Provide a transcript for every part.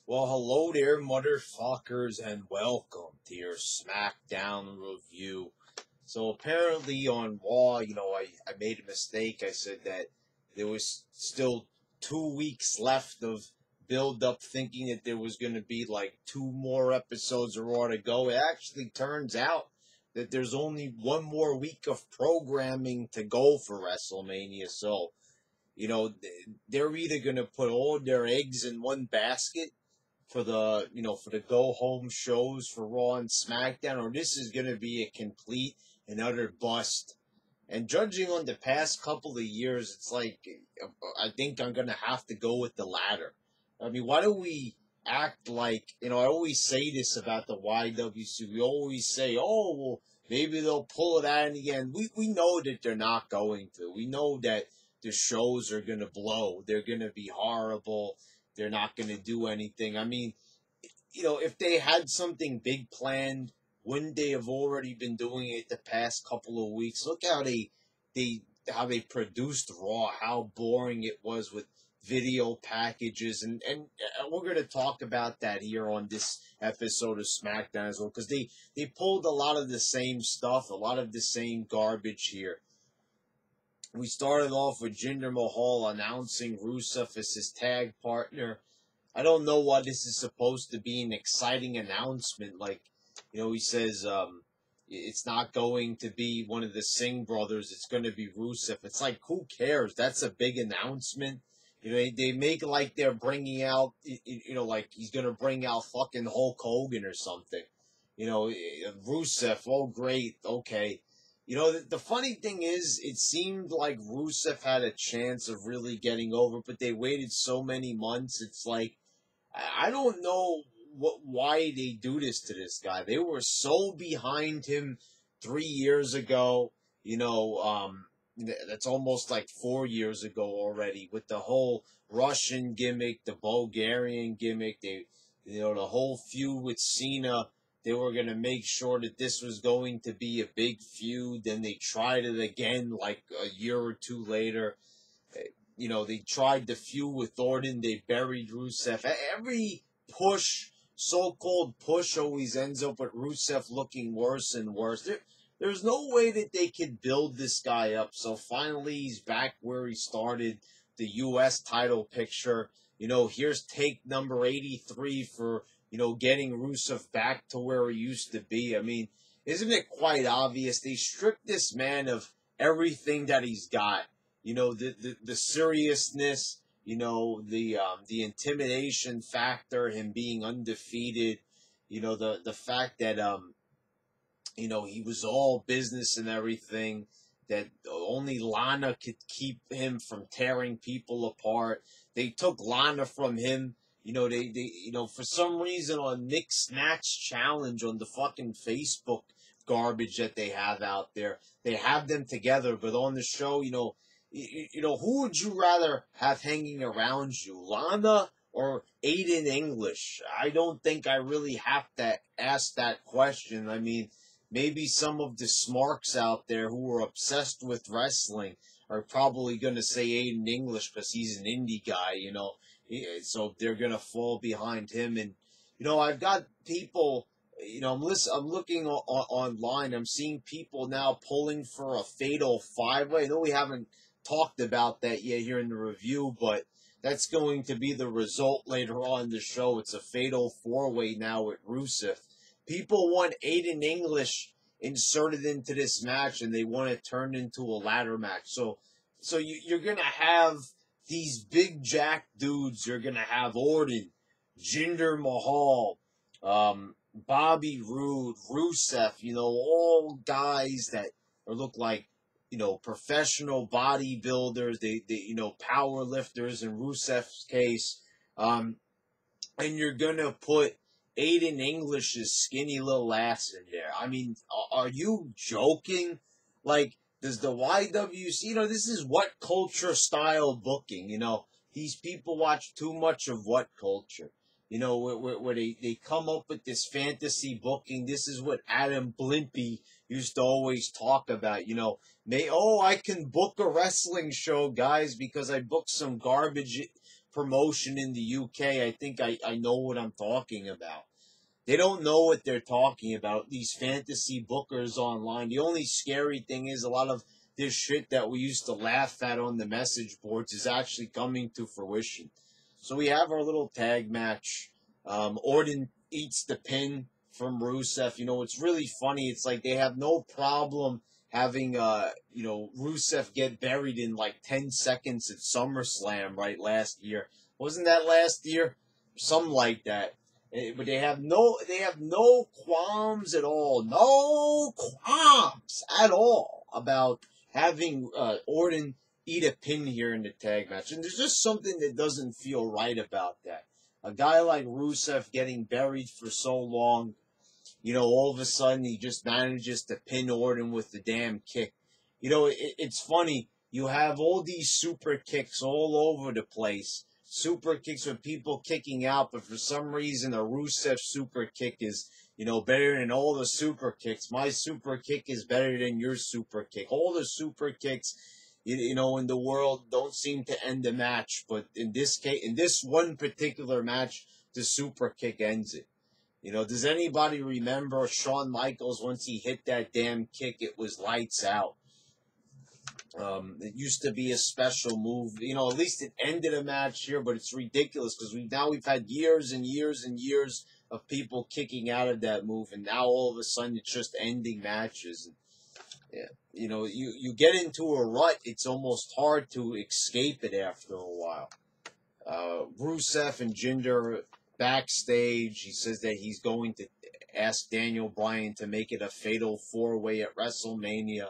Well, hello there, motherfuckers, and welcome to your Smackdown review. So apparently on Raw, I made a mistake. I said that there was still 2 weeks left of build up, thinking that there was going to be like two more episodes of Raw to go. It actually turns out that there's only one more week of programming to go for WrestleMania. So, they're either going to put all their eggs in one basket for the go home shows for Raw and SmackDown, or this is going to be a complete and utter bust. And judging on the past couple of years, it's like I think I'm going to have to go with the latter. I mean, why do we act like, I always say this about the YWC. We always say, oh, well, maybe they'll pull it out again. We know that they're not going to. We know that the shows are going to blow. They're going to be horrible. They're not going to do anything. I mean, if they had something big planned, wouldn't they have already been doing it the past couple of weeks? Look how they produced Raw, how boring it was with video packages, and we're going to talk about that here on this episode of SmackDown as well, because they pulled a lot of the same stuff, a lot of the same garbage here. We started off with Jinder Mahal announcing Rusev as his tag partner. I don't know why this is supposed to be an exciting announcement. Like, he says it's not going to be one of the Singh brothers. It's going to be Rusev. It's like, who cares? That's a big announcement. They make like they're bringing out, like he's going to bring out fucking Hulk Hogan or something. Rusev, oh, great, okay. The funny thing is, it seemed like Rusev had a chance of really getting over, but they waited so many months. It's like, I don't know why they do this to this guy. They were so behind him 3 years ago. That's almost like 4 years ago already, with the whole Russian gimmick, the Bulgarian gimmick, the whole feud with Cena. They were going to make sure that this was going to be a big feud. Then they tried it again like a year or two later. They tried the feud with Orton. They buried Rusev. Every push, so-called push, always ends up with Rusev looking worse and worse. There's no way that they could build this guy up. So finally, he's back where he started, the U.S. title picture. Here's take number 83 for getting Rusev back to where he used to be. I mean, isn't it quite obvious? They stripped this man of everything that he's got. The seriousness, the intimidation factor, him being undefeated, the fact that, he was all business and everything, that only Lana could keep him from tearing people apart. They took Lana from him. For some reason on Mixed Match Challenge on the fucking Facebook garbage that they have out there, they have them together, but on the show, who would you rather have hanging around you, Lana or Aiden English? I don't think I really have to ask that question. I mean, maybe some of the smarks out there who are obsessed with wrestling are probably going to say Aiden English because he's an indie guy, so they're going to fall behind him. And, I've got people, I'm looking online. I'm seeing people now pulling for a fatal five-way. I know we haven't talked about that yet here in the review, but that's going to be the result later on in the show. It's a fatal four-way now with Rusev. People want Aiden English inserted into this match, and they want to turn into a ladder match. So you're going to have these big jack dudes. You're going to have Orton, Jinder Mahal, Bobby Roode, Rusev, all guys that look like, professional bodybuilders, they power lifters in Rusev's case. And you're going to put Aiden English's skinny little ass in there. I mean, are you joking? Like, does the YWC, this is What Culture style booking, these people watch too much of What Culture, where they come up with this fantasy booking. This is what Adam Blimpie used to always talk about, I can book a wrestling show, guys, because I booked some garbage promotion in the UK, I think I know what I'm talking about. They don't know what they're talking about. These fantasy bookers online. The only scary thing is a lot of this shit that we used to laugh at on the message boards is actually coming to fruition. So we have our little tag match. Orton eats the pin from Rusev. You know, it's really funny. It's like they have no problem having, Rusev get buried in like 10 seconds at SummerSlam, right, last year. Wasn't that last year? Something like that. But they have no qualms at all. No qualms at all about having Orton eat a pin here in the tag match. And there's just something that doesn't feel right about that. A guy like Rusev getting buried for so long, all of a sudden he just manages to pin Orton with the damn kick. It's funny. You have all these super kicks all over the place. Super kicks with people kicking out, but for some reason a Rusev super kick is, better than all the super kicks. My super kick is better than your super kick. All the super kicks, in the world don't seem to end the match, but in this case, in this one particular match, the super kick ends it. Does anybody remember Shawn Michaels once he hit that damn kick? It was lights out. It used to be a special move. At least it ended a match here, but it's ridiculous because we've had years and years and years of people kicking out of that move, and now all of a sudden it's just ending matches. And, yeah, you get into a rut. It's almost hard to escape it after a while. Rusev and Jinder backstage. He says that he's going to ask Daniel Bryan to make it a fatal four-way at WrestleMania.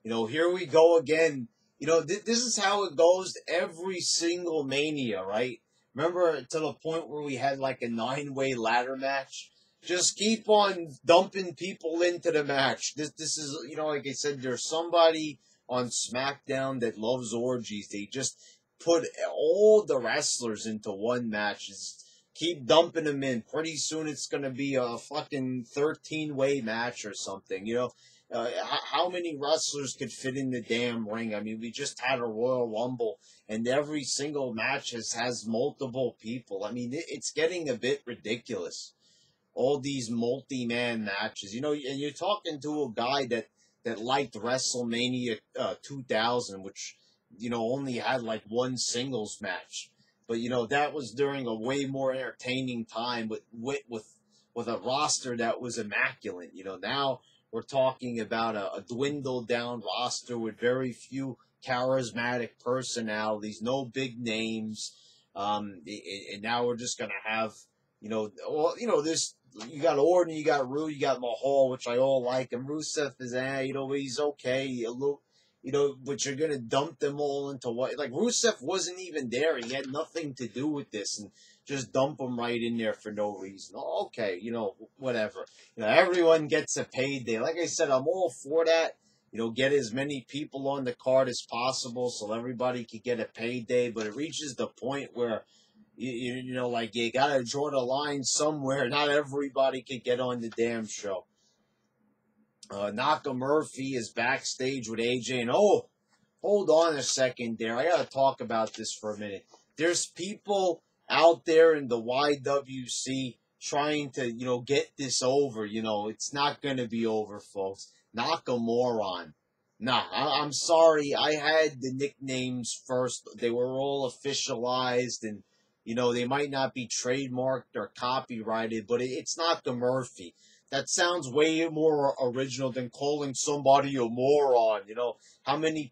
Here we go again. This is how it goes every single Mania, right? Remember to the point where we had like a 9-way ladder match? Just keep on dumping people into the match. This is, like I said, there's somebody on SmackDown that loves orgies. They just put all the wrestlers into one match. Just keep dumping them in. Pretty soon it's going to be a fucking 13-way match or something, how many wrestlers could fit in the damn ring? I mean, we just had a Royal Rumble, and every single match has multiple people. I mean, it's getting a bit ridiculous. All these multi-man matches, and you're talking to a guy that liked WrestleMania 2000, which, only had like one singles match. But, that was during a way more entertaining time with a roster that was immaculate. Now we're talking about a dwindled down roster with very few charismatic personalities, no big names. And now we're just going to have, this, you got Orton, you got Rude, you got Mahal, which I all like. And Rusev is, he's okay. But you're going to dump them all into what? Like, Rusev wasn't even there. He had nothing to do with this. And just dump him right in there for no reason. Okay, whatever. Everyone gets a payday. Like I said, I'm all for that. Get as many people on the card as possible so everybody can get a payday. But it reaches the point where, like you got to draw the line somewhere. Not everybody can get on the damn show. NAKAMURPHY is backstage with AJ. And, hold on a second there. I got to talk about this for a minute. There's people out there in the YWC trying to, get this over. It's not going to be over, folks. Nakamura. Nah, I'm sorry. I had the nicknames first. They were all officialized and, they might not be trademarked or copyrighted, but it's Nakamurphy. That sounds way more original than calling somebody a moron. How many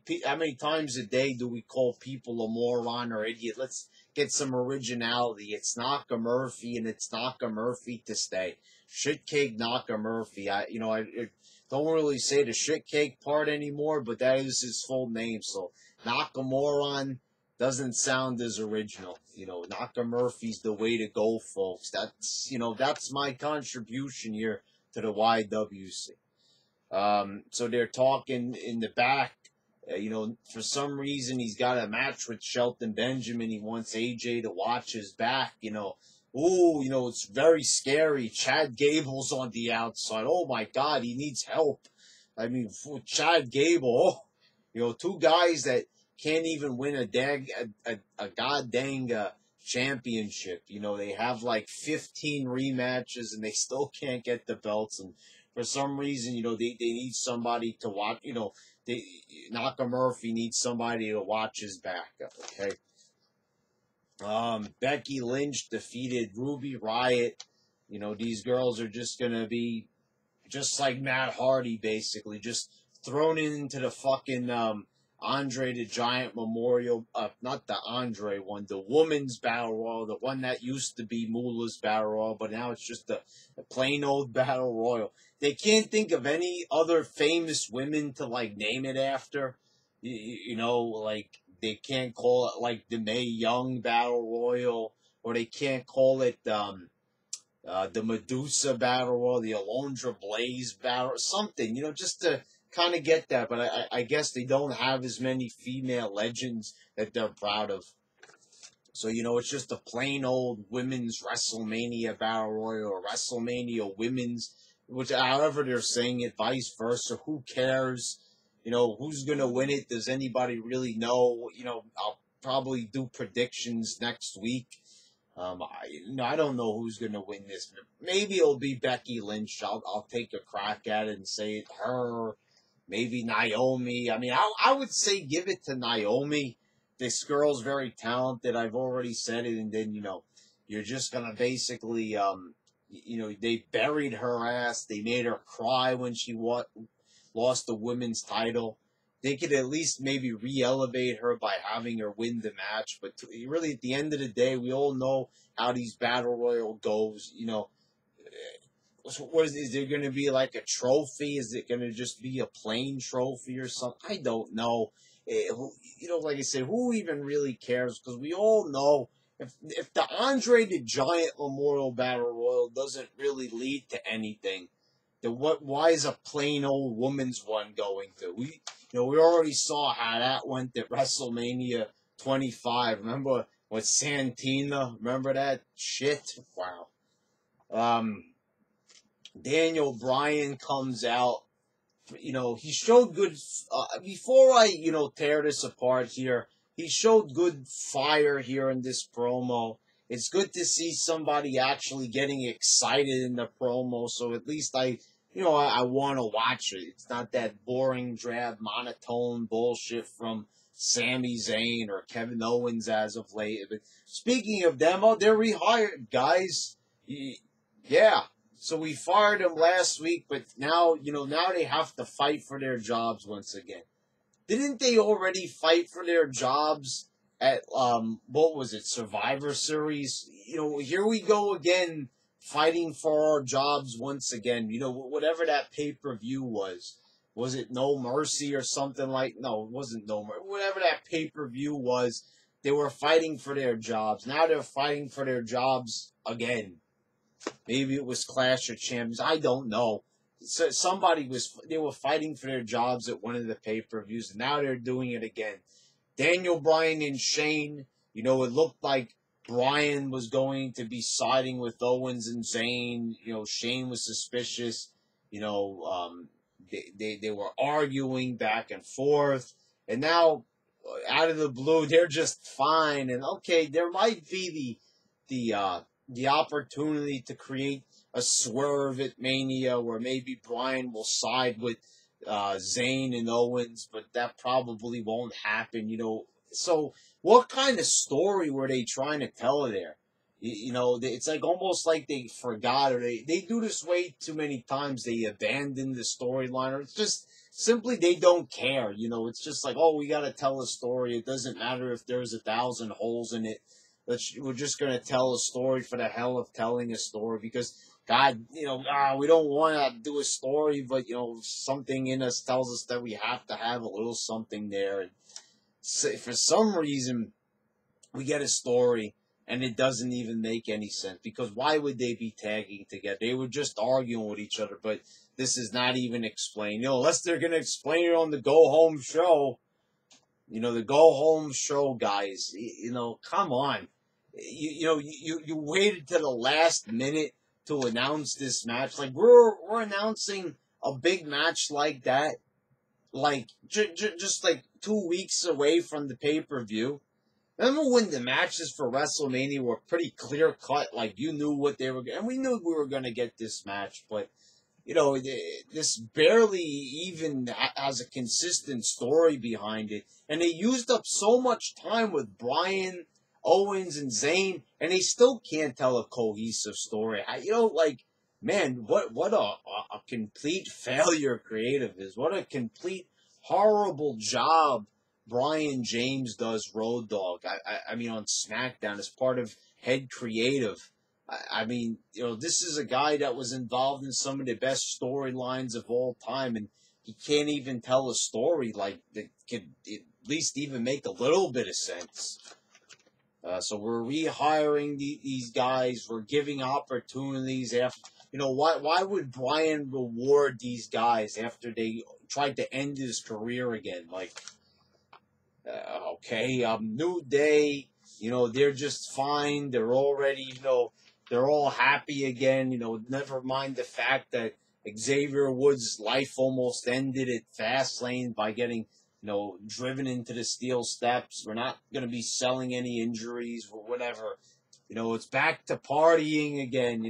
times a day do we call people a moron or idiot? Let's get some originality. It's NAKAMURPHY, and it's NAKAMURPHY to stay. Shitcake NAKAMURPHY. I don't really say the shitcake part anymore, but that is his full name. So Nakamura doesn't sound as original. NAKAMURPHY's the way to go, folks. That's my contribution here to the YWC. So they're talking in the back. For some reason, he's got a match with Shelton Benjamin. He wants AJ to watch his back. It's very scary. Chad Gable's on the outside. Oh, my God, he needs help. I mean, Chad Gable, two guys that can't even win a god dang championship. You know, they have like 15 rematches and they still can't get the belts. And for some reason, you know, they need somebody to watch. You know, NAKAMURPHY needs somebody to watch his back. Okay. Becky Lynch defeated Ruby Riott. You know, these girls are just going to be just like Matt Hardy, basically, just thrown into the fucking Andre the Giant Memorial, not the Andre one, the Women's Battle Royal, the one that used to be Moolah's Battle Royal, but now it's just a plain old Battle Royal. They can't think of any other famous women to, like, name it after. You know, like, they can't call it, like, the Mae Young Battle Royal, or they can't call it, the Medusa Battle Royal, the Alondra Blaze Battle, something, you know, just to kind of get that. But I guess they don't have as many female legends that they're proud of. So, you know, it's just a plain old women's WrestleMania Battle Royal or WrestleMania Women's, which however they're saying it, vice versa. Who cares? You know, who's going to win it? Does anybody really know? You know, I'll probably do predictions next week. I don't know who's going to win this. Maybe it'll be Becky Lynch. I'll take a crack at it and say it her. Maybe Naomi. I mean, I would say give it to Naomi. This girl's very talented. I've already said it. And then, you know, you're just going to basically, you know, they buried her ass. They made her cry when she lost the women's title. They could at least maybe re-elevate her by having her win the match. But really, at the end of the day, we all know how these Battle Royal goes. You know, is there going to be like a trophy? Is it going to just be a plain trophy or something? I don't know. You know, like I said, who even really cares? Because we all know if the Andre the Giant Memorial Battle Royal doesn't really lead to anything, then why is a plain old woman's one going to? You know, we already saw how that went at WrestleMania 25. Remember with Santina? Remember that shit? Wow. Daniel Bryan comes out. You know, he showed good. Before I, you know, tear this apart here, he showed good fire here in this promo. It's good to see somebody actually getting excited in the promo. So at least I want to watch it. It's not that boring, drab, monotone bullshit from Sami Zayn or Kevin Owens as of late. But speaking of them, they're rehired, guys. Yeah. So we fired them last week, but now, you know, now they have to fight for their jobs once again. Didn't they already fight for their jobs at, what was it, Survivor Series? You know, here we go again, fighting for our jobs once again. You know, whatever that pay-per-view was. Was it No Mercy or something like... No, it wasn't No Mercy. Whatever that pay-per-view was, they were fighting for their jobs. Now they're fighting for their jobs again. Maybe it was Clash of Champions. I don't know. So they were fighting for their jobs at one of the pay-per-views. And now they're doing it again. Daniel Bryan and Shane, you know, it looked like Bryan was going to be siding with Owens and Zayn. You know, Shane was suspicious. You know, they were arguing back and forth. And now, out of the blue, they're just fine. And okay, there might be the opportunity to create a swerve at Mania where maybe Bryan will side with Zayn and Owens, but that probably won't happen, you know. So what kind of story were they trying to tell there? You know, it's like almost like they forgot, or they do this way too many times. They abandon the storyline, or it's just simply they don't care. You know, it's just like, oh, we got to tell a story. It doesn't matter if there's 1,000 holes in it. We're just going to tell a story for the hell of telling a story because, God, you know, we don't want to do a story, but, you know, something in us tells us that we have to have a little something there. And so for some reason, we get a story, and it doesn't even make any sense because why would they be tagging together? They were just arguing with each other, but this is not even explained. You know, unless they're going to explain it on the go-home show. You know, the go-home show, guys, you know, come on. You waited to the last minute to announce this match. Like, we're announcing a big match like that, like, just like 2 weeks away from the pay-per-view. Remember when the matches for WrestleMania were pretty clear cut? Like, you knew what they were, and we knew we were going to get this match, but this barely even has a consistent story behind it. And they used up so much time with Bryan, Owens, and Zayn, and they still can't tell a cohesive story. Man, what a complete failure creative is. What a complete horrible job Brian James does Road Dogg. I mean, on SmackDown as part of head creative. I mean, this is a guy that was involved in some of the best storylines of all time, and he can't even tell a story like that could at least even make a little bit of sense. So we're rehiring these guys. We're giving opportunities after. Why would Brian reward these guys after they tried to end his career again? Okay, New Day, they're just fine. They're already, they're all happy again. Never mind the fact that Xavier Woods' life almost ended at Fastlane by getting, driven into the steel steps. We're not going to be selling any injuries or whatever. It's back to partying again.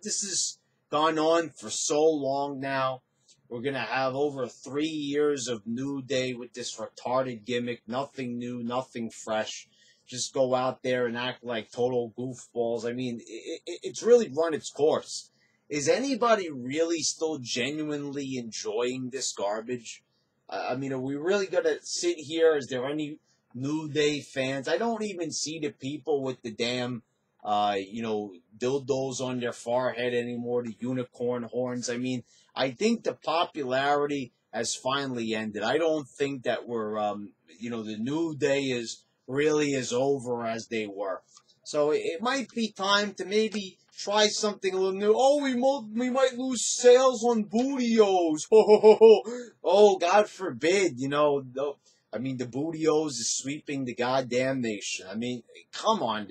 This has gone on for so long now. We're going to have over 3 years of New Day with this retarded gimmick. Nothing new, nothing fresh. Just go out there and act like total goofballs. I mean, it's really run its course. Is anybody really still genuinely enjoying this garbage? I mean, are we really going to sit here? Is there any New Day fans? I don't even see the people with the damn, dildos on their forehead anymore, the unicorn horns. I mean, I think the popularity has finally ended. I don't think that we're, the New Day is really as over as they were. So it might be time to maybe try something a little new. Oh, we might lose sales on Bootios. Oh, God forbid, I mean, the Bootios is sweeping the goddamn nation. I mean, come on.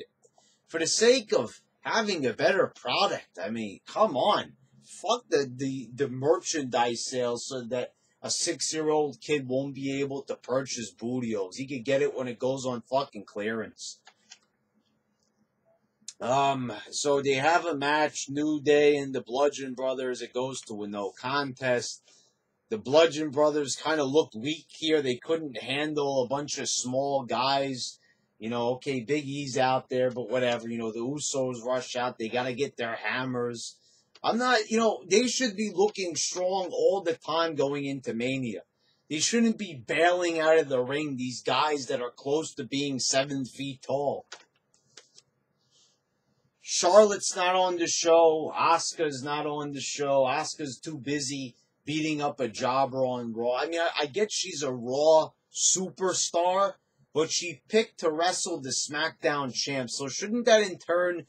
For the sake of having a better product, I mean, come on. Fuck the merchandise sales so that a 6-year-old kid won't be able to purchase Bootios. He could get it when it goes on fucking clearance. So they have a match, New Day and the Bludgeon Brothers. It goes to a no contest. The Bludgeon Brothers kind of looked weak here. They couldn't handle a bunch of small guys. Okay, Big E's out there, but whatever. The Usos rush out. They got to get their hammers. I'm not, they should be looking strong all the time going into Mania. They shouldn't be bailing out of the ring, these guys that are close to being 7 feet tall. Charlotte's not on the show. Asuka's not on the show. Asuka's too busy beating up a jobber on Raw. I mean, I get she's a Raw superstar, but she picked to wrestle the SmackDown champ. So shouldn't that in turn,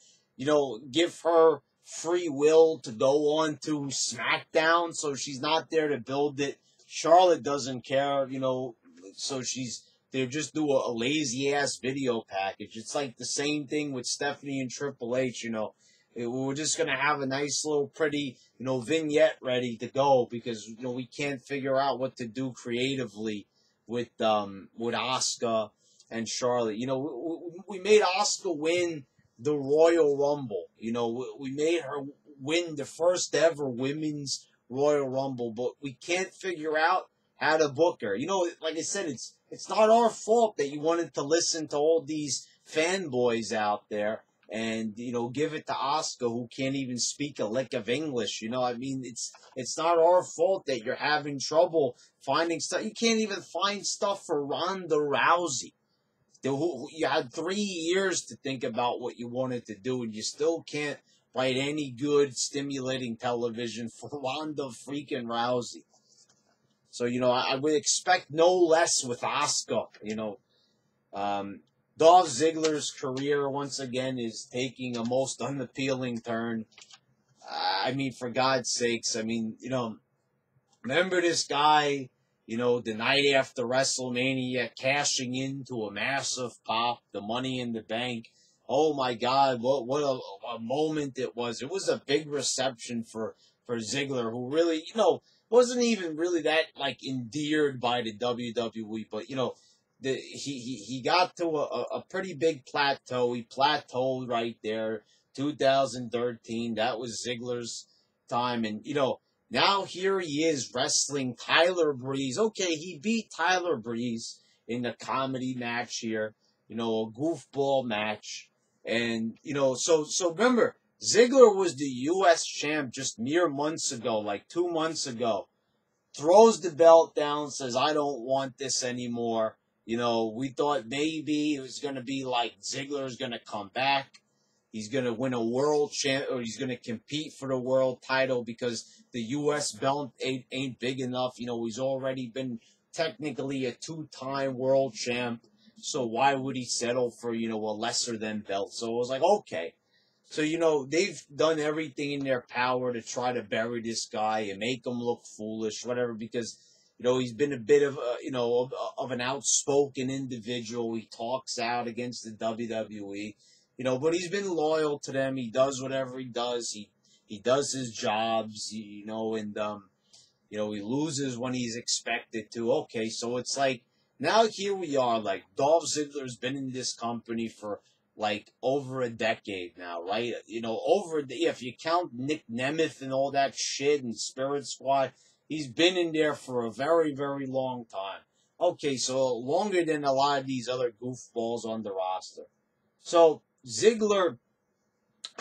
give her free will to go on to SmackDown? So she's not there to build it. Charlotte doesn't care, so they just do a lazy ass video package. It's like the same thing with Stephanie and Triple H, we're just going to have a nice little pretty, vignette ready to go because, we can't figure out what to do creatively with Asuka and Charlotte. We made Asuka win the Royal Rumble. We made her win the first ever women's Royal Rumble, but we can't figure out how to book her. Like I said, it's not our fault that you wanted to listen to all these fanboys out there and, give it to Asuka who can't even speak a lick of English. I mean, it's not our fault that you're having trouble finding stuff. You can't even find stuff for Ronda Rousey. You had 3 years to think about what you wanted to do, and you still can't write any good, stimulating television for Ronda freaking Rousey. So, I would expect no less with Asuka. Dolph Ziggler's career, once again, is taking a most unappealing turn. I mean, for God's sakes, I mean, remember this guy, the night after WrestleMania, cashing into a massive pop, the Money in the Bank. Oh my God, what a moment it was. It was a big reception for Ziggler, who really, wasn't even really that, endeared by the WWE. But, he got to a pretty big plateau. He plateaued right there, 2013. That was Ziggler's time, and now here he is wrestling Tyler Breeze. Okay, he beat Tyler Breeze in a comedy match here, a goofball match, and so remember, Ziggler was the U.S. champ just mere months ago, like 2 months ago. Throws the belt down, says, I don't want this anymore. We thought maybe it was going to be like Ziggler's going to come back. He's going to win a world champ, or he's going to compete for the world title because the U.S. belt ain't big enough. He's already been technically a 2-time world champ. So why would he settle for, a lesser than belt? So it was like, okay. So, they've done everything in their power to try to bury this guy and make him look foolish, whatever, because, he's been a bit of, of an outspoken individual. He talks out against the WWE, but he's been loyal to them. He does whatever he does. He does his jobs, and, he loses when he's expected to. Okay, so it's like, now here we are, like, Dolph Ziggler's been in this company for like over a decade now, right? If you count Nick Nemeth and all that shit and Spirit Squad, he's been in there for a very, very long time. Okay, so longer than a lot of these other goofballs on the roster. So Ziggler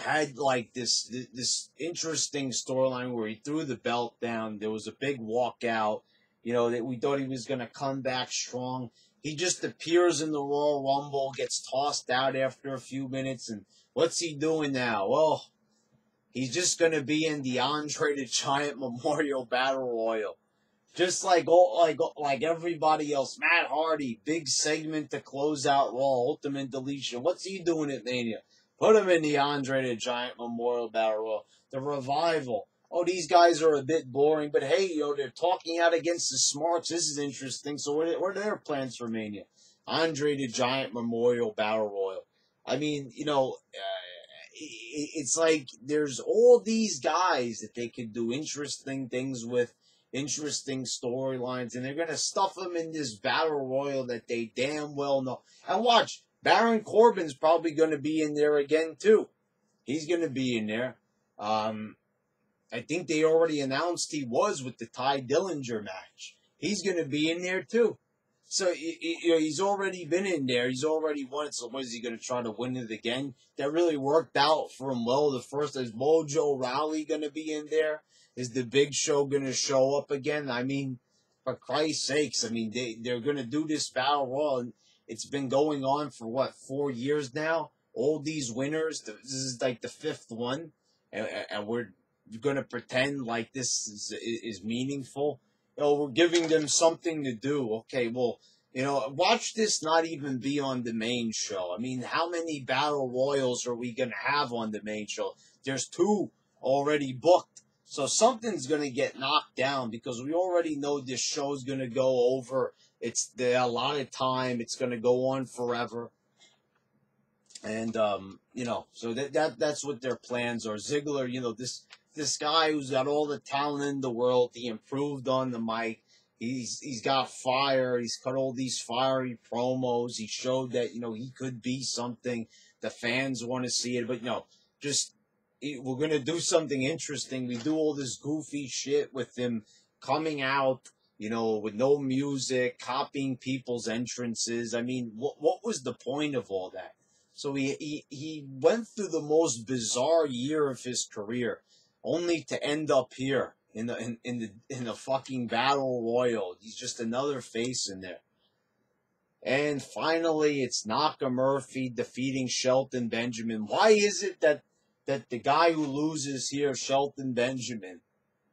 had like this interesting storyline where he threw the belt down. There was a big walkout. That we thought he was going to come back strong. He just appears in the Royal Rumble, gets tossed out after a few minutes, and what's he doing now? Well, he's just going to be in the Andre the Giant Memorial Battle Royal. Just like everybody else. Matt Hardy, big segment to close out Raw, Ultimate Deletion. What's he doing at Mania? Put him in the Andre the Giant Memorial Battle Royal. The Revival. Oh, these guys are a bit boring, but hey, they're talking out against the Smarts. This is interesting. So what are their plans for Mania? Andre the Giant Memorial Battle Royal. I mean, it's like there's all these guys that they could do interesting things with, interesting storylines, and they're going to stuff them in this Battle Royal that they damn well know. And watch, Baron Corbin's probably going to be in there again, too. He's going to be in there. I think they already announced he was with the Ty Dillinger match. He's going to be in there, too. So, he's already been in there. He's already won it. So, what is he going to try to win it again? That really worked out for him well. The first, is Mojo Rawley going to be in there? Is the Big Show going to show up again? I mean, for Christ's sakes, I mean, they're going to do this Battle Royal. And it's been going on for, 4 years now? All these winners. This is like the 5th one. And we're going to pretend like this is meaningful. We're giving them something to do. Okay, well, watch this not even be on the main show. I mean, how many Battle Royals are we going to have on the main show? There's 2 already booked. So something's going to get knocked down because we already know this show's going to go over. It's the allotted time. It's going to go on forever. And, so that's what their plans are. Ziggler, this guy who's got all the talent in the world, he improved on the mic. He's got fire. He's cut all these fiery promos. He showed that, he could be something. The fans want to see it. But, we're going to do something interesting. We do all this goofy shit with him coming out, with no music, copying people's entrances. I mean, what was the point of all that? So he went through the most bizarre year of his career, only to end up here in the fucking Battle Royal. He's just another face in there. And finally, it's NAKAMURPHY defeating Shelton Benjamin. Why is it that the guy who loses here, Shelton Benjamin,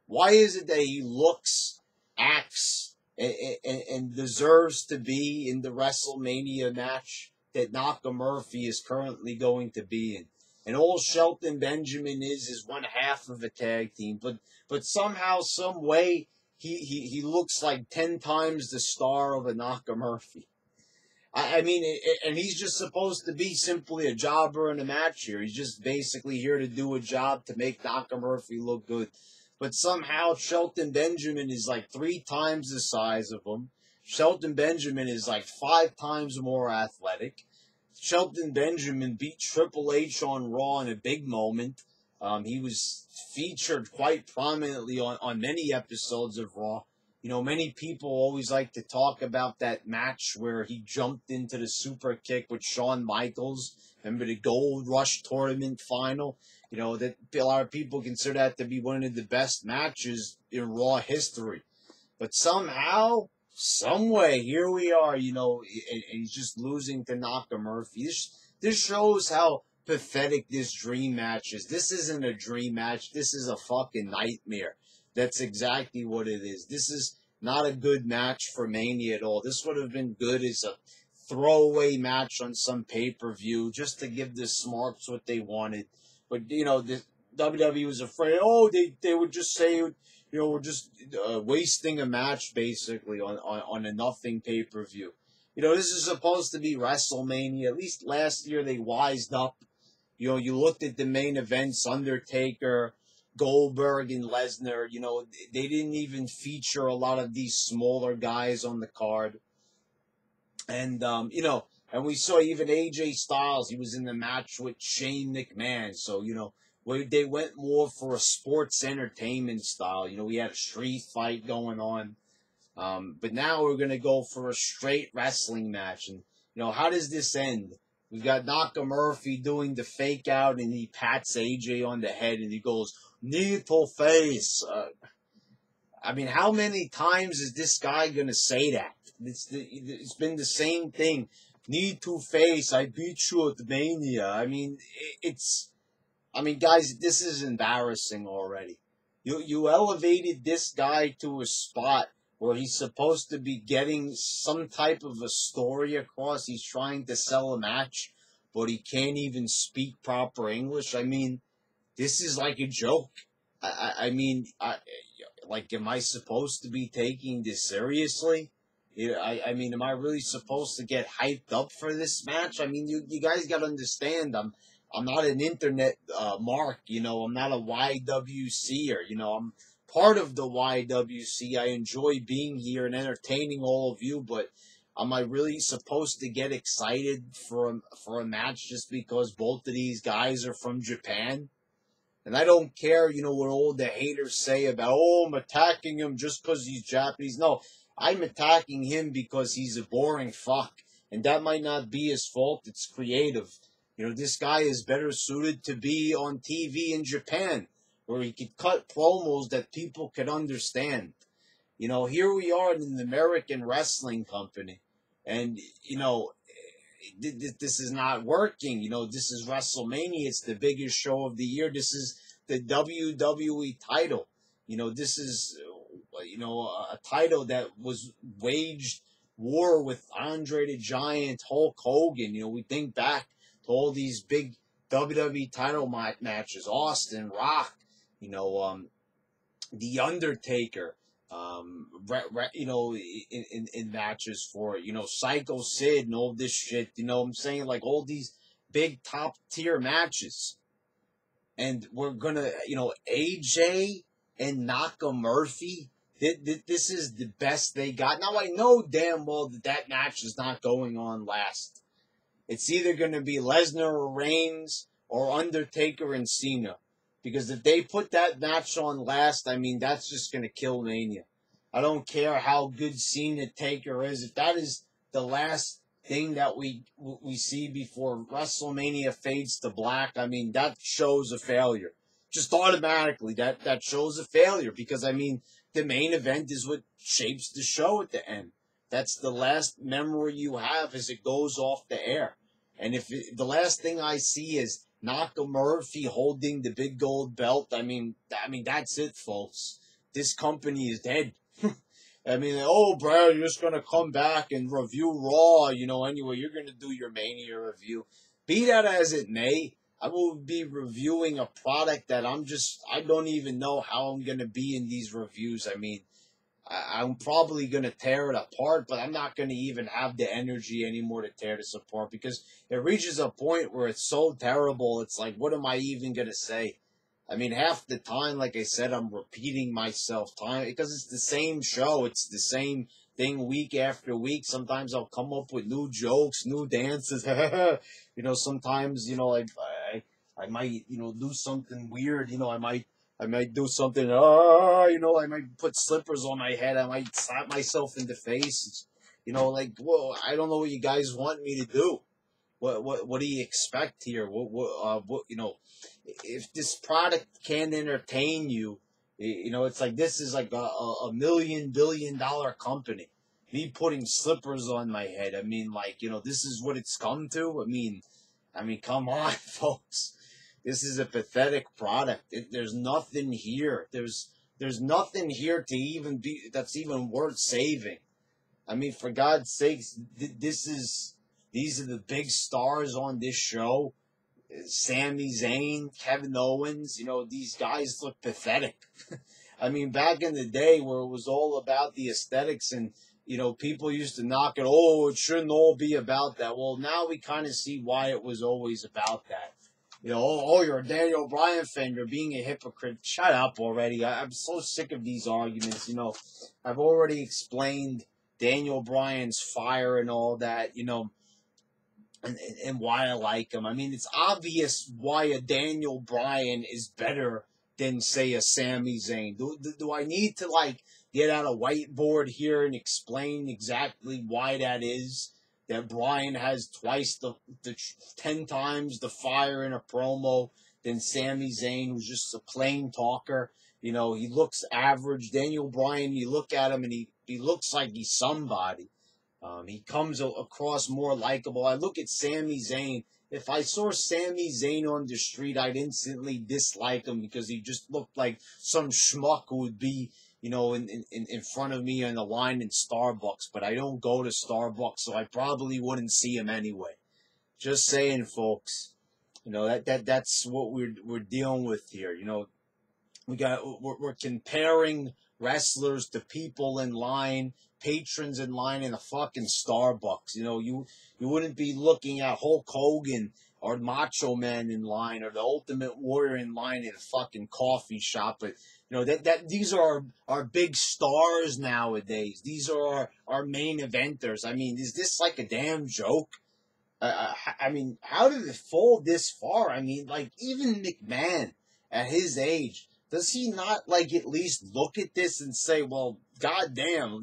why is it that he looks, acts, and deserves to be in the WrestleMania match that NAKAMURPHY is currently going to be in? And all Shelton Benjamin is one half of a tag team, but somehow, some way, he looks like 10 times the star of a NAKAMURPHY. I mean, and he's just supposed to be simply a jobber in a match here. He's just basically here to do a job to make NAKAMURPHY look good. But somehow Shelton Benjamin is like 3 times the size of him. Shelton Benjamin is like 5 times more athletic. Shelton Benjamin beat Triple H on Raw in a big moment. He was featured quite prominently on many episodes of Raw. You know, many people always like to talk about that match where he jumped into the super kick with Shawn Michaels. Remember the Gold Rush tournament final? You know, that a lot of people consider that to be one of the best matches in Raw history. But somehow, some way, here we are, you know, and he's just losing to NAKAMURPHY. This shows how pathetic this dream match is. This isn't a dream match. This is a fucking nightmare. That's exactly what it is. This is not a good match for Mania at all. This would have been good as a throwaway match on some pay-per-view just to give the Smarks what they wanted. But, you know, the WWE was afraid, they would just say, you know, we're just wasting a match, basically, on a nothing pay-per-view. You know, this is supposed to be WrestleMania. At least last year they wised up. You know, you looked at the main events, Undertaker, Goldberg, and Lesnar. You know, they didn't even feature a lot of these smaller guys on the card. And, you know, and we saw even AJ Styles. He was in the match with Shane McMahon. So, you know, they went more for a sports entertainment style. You know, we had a street fight going on. But now we're going to go for a straight wrestling match. And, you know, how does this end? We've got NAKAMURPHY doing the fake out, and he pats AJ on the head, and he goes, "Need to face." I mean, how many times is this guy going to say that? It's been the same thing. Need to face. I beat you at Mania. I mean, guys, this is embarrassing already. You elevated this guy to a spot where he's supposed to be getting some type of a story across. He's trying to sell a match, but he can't even speak proper English. I mean, this is like a joke. Like, am I supposed to be taking this seriously? I mean, am I really supposed to get hyped up for this match? I mean, you guys got to understand, I'm not an internet mark, you know. I'm not a YWCer, you know. I'm part of the YWC. I enjoy being here and entertaining all of you, but am I really supposed to get excited for a match just because both of these guys are from Japan? And I don't care, you know, what all the haters say about, I'm attacking him just because he's Japanese. No, I'm attacking him because he's a boring fuck. And that might not be his fault. It's creative. You know, this guy is better suited to be on TV in Japan, where he could cut promos that people could understand. You know, here we are in an American wrestling company. And, you know, this is not working. You know, this is WrestleMania. It's the biggest show of the year. This is the WWE title. You know, this is, you know, a title that was waged war with Andre the Giant, Hulk Hogan. You know, we think back to all these big WWE title matches, Austin, Rock, you know, The Undertaker, you know, in matches for it, you know, Psycho Sid and all this shit, you know what I'm saying? Like, all these big top tier matches. And we're gonna, you know, AJ and NAKAMURPHY, this is the best they got. Now, I know damn well that match is not going on last. It's either going to be Lesnar or Reigns or Undertaker and Cena. Because if they put that match on last, I mean, that's just going to kill Mania. I don't care how good Cena Taker is. If that is the last thing that we see before WrestleMania fades to black, I mean, that shows a failure. Just automatically, that shows a failure. Because, I mean, the main event is what shapes the show at the end. That's the last memory you have as it goes off the air. And if the last thing I see is NAKAMURPHY holding the big gold belt, I mean, that's it, folks. This company is dead. I mean, Brad, you're just going to come back and review Raw, you know, anyway, you're going to do your Mania review. Be that as it may, I will be reviewing a product that I don't even know how I'm going to be in these reviews. I mean, I'm probably going to tear it apart, but I'm not going to even have the energy anymore to tear this apart because it reaches a point where it's so terrible. It's like, what am I even going to say? I mean, half the time, like I said, I'm repeating myself because it's the same show. It's the same thing week after week. Sometimes I'll come up with new jokes, new dances. Sometimes, I might, do something weird. I might do something, I might put slippers on my head. I might slap myself in the face. Whoa, I don't know what you guys want me to do. What do you expect here? If this product can't entertain you, it's like this is like a $1 billion company. Me putting slippers on my head. I mean, this is what it's come to. I mean, come on, folks. This is a pathetic product. There's nothing here. There's nothing here to even be that's even worth saving. I mean, for God's sakes, these are the big stars on this show. Sami Zayn, Kevin Owens, these guys look pathetic. I mean, back in the day where it was all about the aesthetics and, people used to knock it, oh, it shouldn't all be about that. Well, now we kind of see why it was always about that. You're a Daniel Bryan fan, you're being a hypocrite. Shut up already. I'm so sick of these arguments. I've already explained Daniel Bryan's fire and all that, and why I like him. I mean, it's obvious why a Daniel Bryan is better than, say, a Sami Zayn. Do I need to, get out a whiteboard here and explain exactly why that is? That Bryan has twice the 10 times the fire in a promo than Sami Zayn, who's just a plain talker. He looks average. Daniel Bryan, you look at him and he looks like he's somebody. He comes across more likable. I look at Sami Zayn. If I saw Sami Zayn on the street, I'd instantly dislike him because he just looked like some schmuck who would be, in front of me on the line in Starbucks. But I don't go to Starbucks, so I probably wouldn't see him anyway. Just saying, folks. That's what we're dealing with here. We're comparing wrestlers to people in line, patrons in line in a fucking Starbucks. You wouldn't be looking at Hulk Hogan or Macho Man in line or the Ultimate Warrior in line in a fucking coffee shop. But these are our big stars nowadays. These are our main eventers. I mean, is this like a damn joke? I mean, how did it fall this far? I mean, even McMahon at his age, does he not, at least look at this and say, well, goddamn,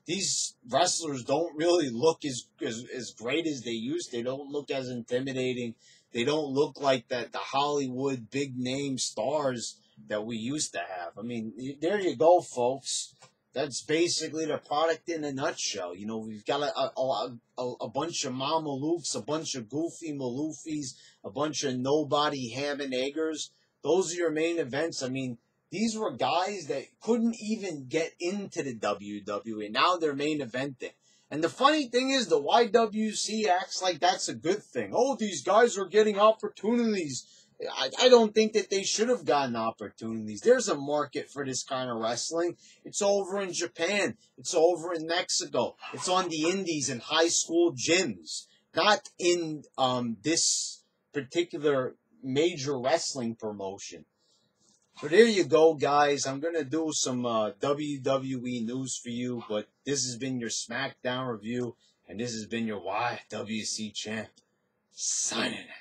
these wrestlers don't really look as great as they used to. They don't look as intimidating. They don't look like the Hollywood big-name stars that we used to have. I mean, there you go, folks. That's basically the product in a nutshell. We've got a bunch of Mamaluks, a bunch of goofy Malufis, a bunch of nobody ham and eggers. Those are your main events. I mean, these were guys that couldn't even get into the WWE. Now they're main eventing. And the funny thing is, the YWC acts like that's a good thing. Oh, these guys are getting opportunities. I don't think that they should have gotten opportunities. There's a market for this kind of wrestling. It's over in Japan. It's over in Mexico. It's on the indies and high school gyms. Not in this particular major wrestling promotion. So there you go, guys. I'm going to do some WWE news for you, but this has been your SmackDown review, and this has been your YWC champ, signing out.